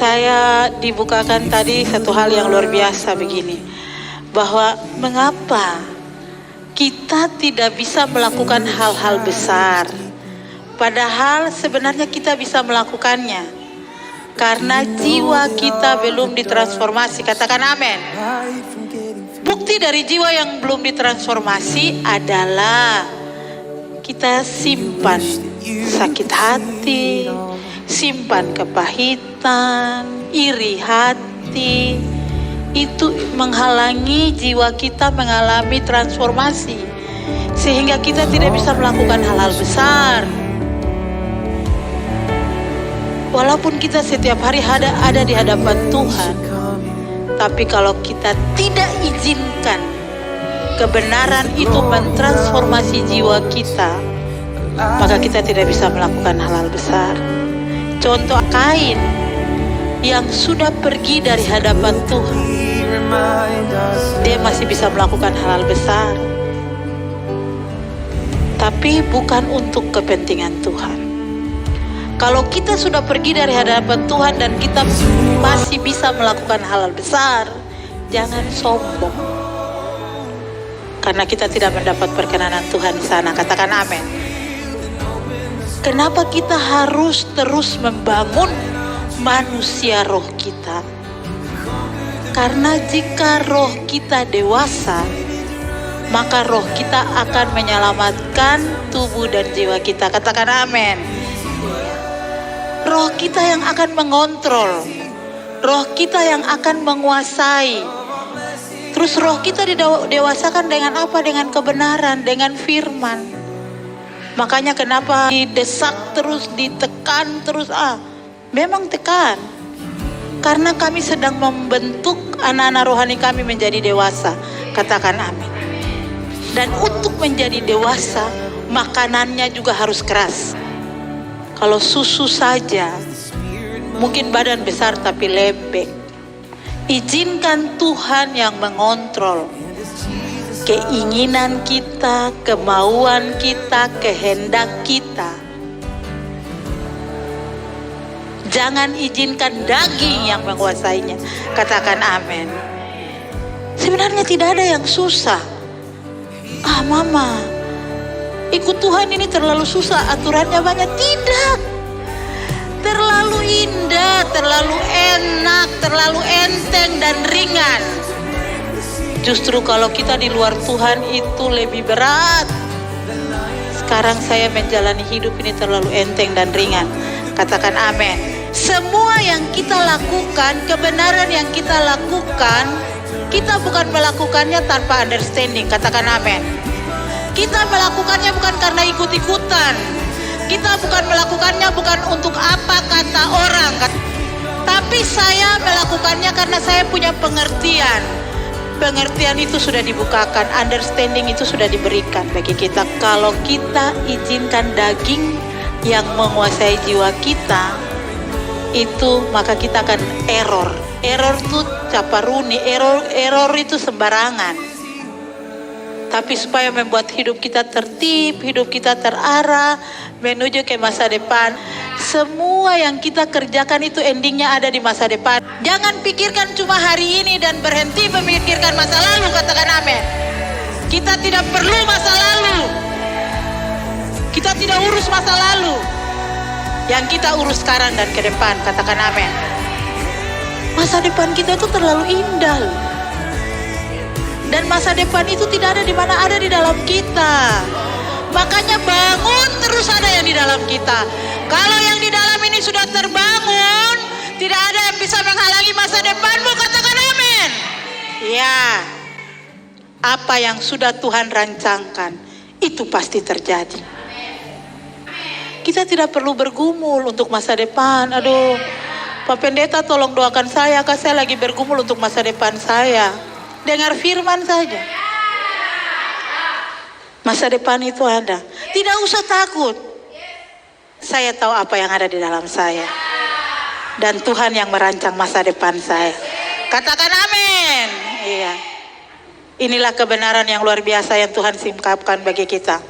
Saya dibukakan tadi satu hal yang luar biasa begini, bahwa mengapa kita tidak bisa melakukan hal-hal besar, padahal sebenarnya kita bisa melakukannya, karena jiwa kita belum ditransformasi. Katakan amin. Bukti dari jiwa yang belum ditransformasi adalah kita simpan sakit hati, simpan kepahitan, iri hati. Itu menghalangi jiwa kita mengalami transformasi, sehingga kita tidak bisa melakukan hal-hal besar. Walaupun kita setiap hari ada di hadapan Tuhan, tapi kalau kita tidak izinkan kebenaran itu mentransformasi jiwa kita, maka kita tidak bisa melakukan hal-hal besar. Contoh Kain yang sudah pergi dari hadapan Tuhan, dia masih bisa melakukan hal-hal besar, tapi bukan untuk kepentingan Tuhan. Kalau kita sudah pergi dari hadapan Tuhan dan kita masih bisa melakukan hal-hal besar, jangan sombong, karena kita tidak mendapat perkenanan Tuhan di sana. Katakan amin. Kenapa kita harus terus membangun manusia roh kita? Karena jika roh kita dewasa, maka roh kita akan menyelamatkan tubuh dan jiwa kita. Katakan amin. Roh kita yang akan mengontrol, roh kita yang akan menguasai. Terus roh kita didewasakan dengan apa? Dengan kebenaran, dengan firman. Makanya kenapa didesak terus, ditekan terus? Memang tekan, karena kami sedang membentuk anak-anak rohani kami menjadi dewasa. Katakan amin. Dan untuk menjadi dewasa, makanannya juga harus keras. Kalau susu saja, mungkin badan besar tapi lembek. Izinkan Tuhan yang mengontrol keinginan kita, kemauan kita, kehendak kita. Jangan izinkan daging yang menguasainya. Katakan amin. Sebenarnya tidak ada yang susah. Mama, ikut Tuhan ini terlalu susah, aturannya banyak. Tidak. Terlalu indah, terlalu enak, terlalu enteng dan ringan. Justru kalau kita di luar Tuhan itu lebih berat. Sekarang saya menjalani hidup ini terlalu enteng dan ringan. Katakan amin. Semua yang kita lakukan, kebenaran yang kita lakukan, kita bukan melakukannya tanpa understanding. Katakan amin. Kita melakukannya bukan karena ikut-ikutan. Kita bukan melakukannya bukan untuk apa kata orang. Tapi saya melakukannya karena saya punya pengertian. Pengertian itu sudah dibukakan, understanding itu sudah diberikan bagi kita. Kalau kita izinkan daging yang menguasai jiwa kita, itu maka kita akan error. Error itu caparuni, error itu sembarangan. Tapi supaya membuat hidup kita tertib, hidup kita terarah, menuju ke masa depan. Semua yang kita kerjakan itu endingnya ada di masa depan. Jangan pikirkan cuma hari ini dan berhenti memikirkan masa lalu. Katakan amin. Kita tidak perlu masa lalu. Kita tidak urus masa lalu. Yang kita urus sekarang dan ke depan. Katakan amin. Masa depan kita itu terlalu indah loh. Dan masa depan itu tidak ada di mana, ada di dalam kita. Makanya bangun terus ada yang di dalam kita. Kalau yang di dalam ini sudah terbangun, tidak ada yang bisa menghalangi masa depanmu. Katakan amin. Ya, apa yang sudah Tuhan rancangkan itu pasti terjadi. Kita tidak perlu bergumul untuk masa depan. Aduh, Pak Pendeta tolong doakan saya, Kak, saya lagi bergumul untuk masa depan saya. Dengar firman saja. Masa depan itu ada. Tidak usah takut. Saya tahu apa yang ada di dalam saya. Dan Tuhan yang merancang masa depan saya. Katakan amin. Iya. Inilah kebenaran yang luar biasa yang Tuhan singkapkan bagi kita.